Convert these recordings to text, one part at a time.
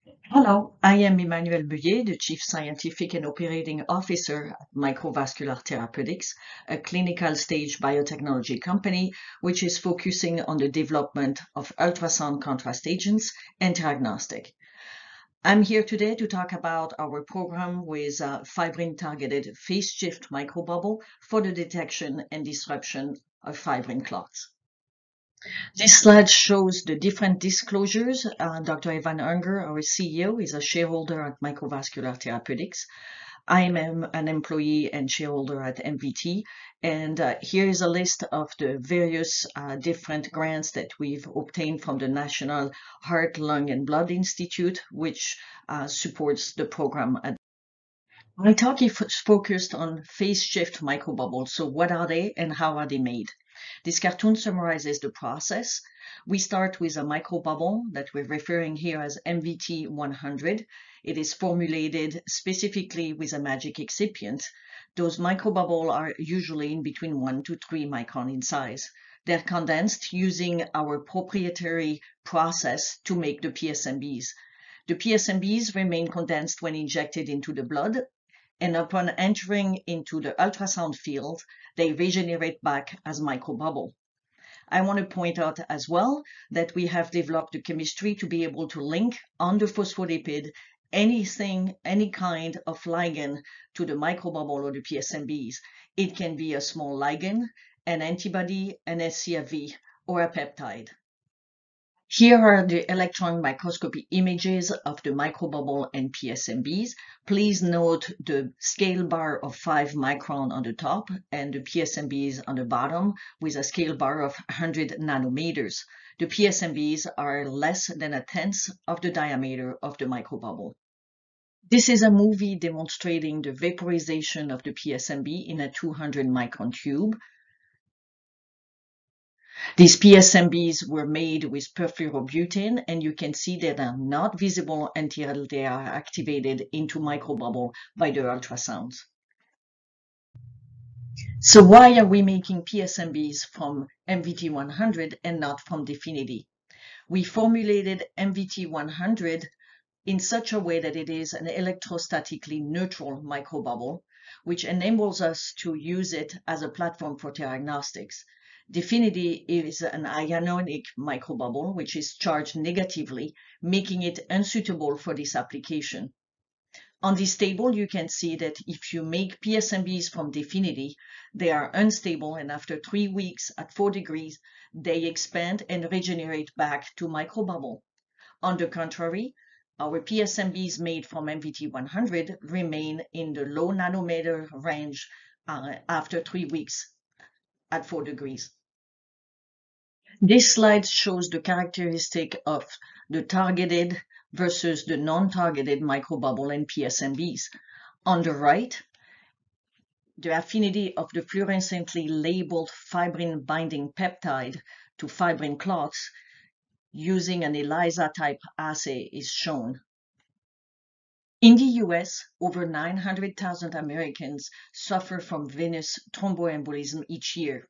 Hello, I am Emmanuelle Meuillet, the Chief Scientific and Operating Officer at Microvascular Therapeutics, a clinical stage biotechnology company which is focusing on the development of ultrasound contrast agents and diagnostic. I'm here today to talk about our program with fibrin-targeted phase shift microbubble for the detection and disruption of fibrin clots. This slide shows the different disclosures. Dr. Evan Unger, our CEO, is a shareholder at Microvascular Therapeutics. I am an employee and shareholder at MVT, and here is a list of the various different grants that we've obtained from the National Heart, Lung, and Blood Institute, which supports the program. My talk is focused on phase shift microbubbles. So what are they and how are they made? This cartoon summarizes the process. We start with a microbubble that we're referring here as MVT 100. It is formulated specifically with a magic excipient. Those microbubbles are usually in between 1 to 3 micron in size. They're condensed using our proprietary process to make the PSMBs. The PSMBs remain condensed when injected into the blood, and upon entering into the ultrasound field, they regenerate back as microbubble. I want to point out as well that we have developed the chemistry to be able to link on the phospholipid any kind of ligand to the microbubble or the PSMBs. It can be a small ligand, an antibody, an scFv, or a peptide. Here are the electron microscopy images of the microbubble and PSMBs. Please note the scale bar of 5 micron on the top and the PSMBs on the bottom with a scale bar of 100 nanometers. The PSMBs are less than 1/10 of the diameter of the microbubble. This is a movie demonstrating the vaporization of the PSMB in a 200 micron tube. These PSMBs were made with perfluorobutane, and you can see that they are not visible until they are activated into microbubble by the ultrasounds. So why are we making PSMBs from MVT 100 and not from DEFINITY? We formulated MVT 100 in such a way that it is an electrostatically neutral microbubble, which enables us to use it as a platform for diagnostics. DEFINITY is an ionic microbubble, which is charged negatively, making it unsuitable for this application. On this table, you can see that if you make PSMBs from DEFINITY, they are unstable, and after 3 weeks at 4 degrees, they expand and regenerate back to microbubble. On the contrary, our PSMBs made from MVT 100 remain in the low nanometer range after 3 weeks at 4 degrees. This slide shows the characteristic of the targeted versus the non-targeted microbubble and PSMBs. On the right, the affinity of the fluorescently labeled fibrin-binding peptide to fibrin clots using an ELISA-type assay is shown. In the US, over 900,000 Americans suffer from venous thromboembolism each year.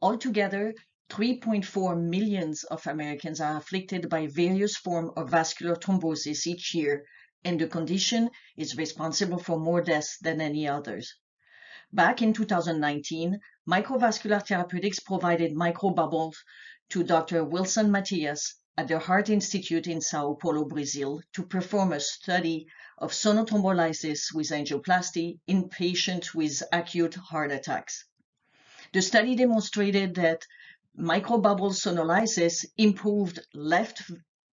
Altogether, 3.4 million of Americans are afflicted by various forms of vascular thrombosis each year, and the condition is responsible for more deaths than any others. Back in 2019, Microvascular Therapeutics provided microbubbles to Dr. Wilson Matias at the Heart Institute in Sao Paulo, Brazil, to perform a study of sonothrombolysis with angioplasty in patients with acute heart attacks. The study demonstrated that microbubble sonolysis improved left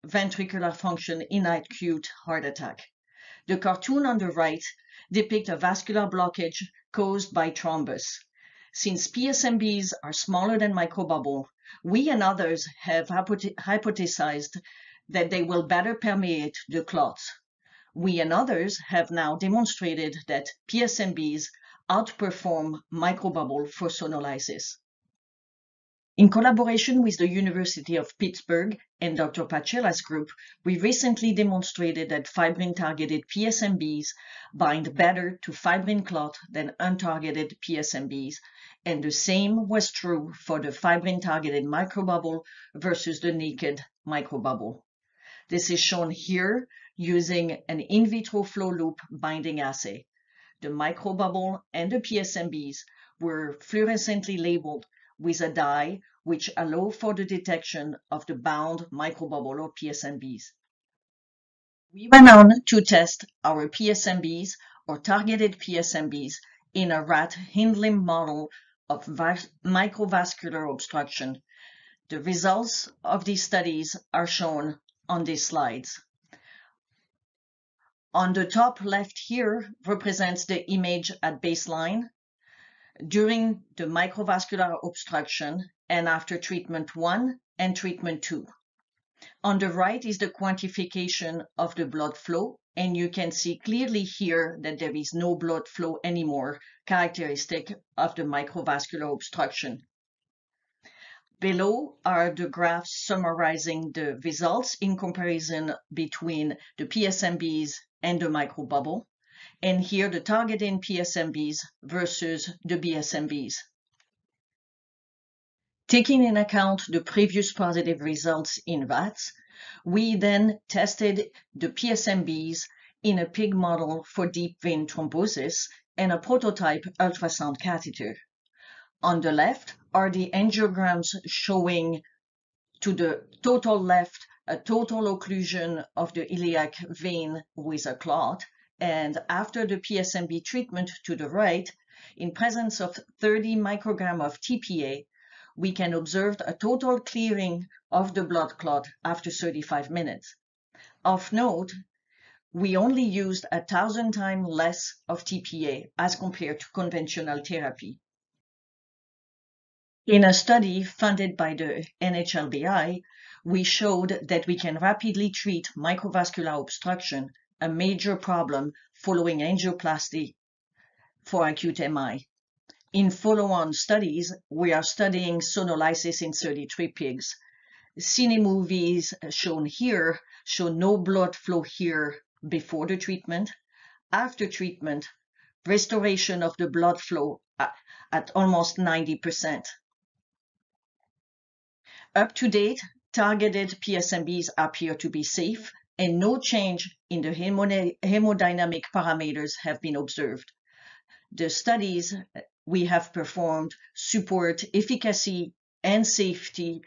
ventricular function in acute heart attack. The cartoon on the right depicts a vascular blockage caused by thrombus. Since PSMBs are smaller than microbubble, we and others have hypothesized that they will better permeate the clots. We and others have now demonstrated that PSMBs outperform microbubble for sonolysis. In collaboration with the University of Pittsburgh and Dr. Pacella's group, we recently demonstrated that fibrin-targeted PSMBs bind better to fibrin clot than untargeted PSMBs, and the same was true for the fibrin-targeted microbubble versus the naked microbubble. This is shown here using an in vitro flow loop binding assay. The microbubble and the PSMBs were fluorescently labeled with a dye which allow for the detection of the bound microbubble or PSMBs. We went on to test our PSMBs or targeted PSMBs in a rat hind limb model of microvascular obstruction. The results of these studies are shown on these slides. On the top left here represents the image at baseline during the microvascular obstruction and after treatment 1 and treatment 2. On the right is the quantification of the blood flow, and you can see clearly here that there is no blood flow anymore, characteristic of the microvascular obstruction. Below are the graphs summarizing the results in comparison between the PSMBs and the microbubble, and here the targeting PSMBs versus the BSMBs. Taking in account the previous positive results in rats, we then tested the PSMBs in a pig model for deep vein thrombosis and a prototype ultrasound catheter. On the left are the angiograms showing to the total left a total occlusion of the iliac vein with a clot, and after the PSMB treatment to the right, in presence of 30 microgram of TPA, we can observe a total clearing of the blood clot after 35 minutes. Of note, we only used 1,000 times less of TPA as compared to conventional therapy. In a study funded by the NHLBI, we showed that we can rapidly treat microvascular obstruction, a major problem following angioplasty for acute MI. In follow-on studies, we are studying sonolysis in 33 pigs. Cine movies shown here show no blood flow here before the treatment. After treatment, restoration of the blood flow at almost 90%. Up to date, targeted PSMBs appear to be safe, and no change in the hemodynamic parameters have been observed. The studies we have performed support efficacy and safety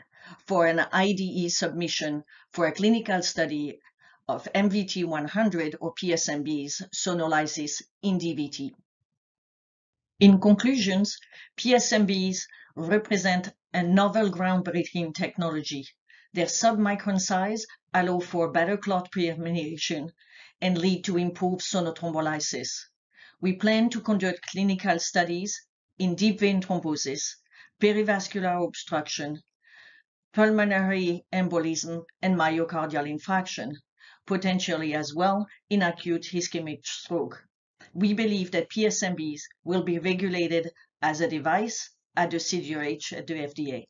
for an IDE submission for a clinical study of MVT-100 or PSMBs sonolysis in DVT. In conclusions, PSMBs represent a novel groundbreaking technology. Their submicron size allow for better clot pre-elimination and lead to improved sonothrombolysis. We plan to conduct clinical studies in deep vein thrombosis, perivascular obstruction, pulmonary embolism, and myocardial infarction, potentially as well in acute ischemic stroke. We believe that PSMBs will be regulated as a device at the CDRH at the FDA.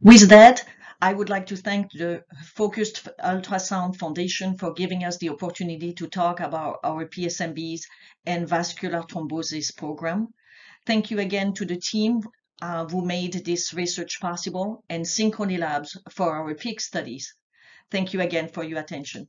With that, I would like to thank the Focused Ultrasound Foundation for giving us the opportunity to talk about our PSMBs and vascular thrombosis program. Thank you again to the team who made this research possible, and Synchrony Labs for our PIC studies. Thank you again for your attention.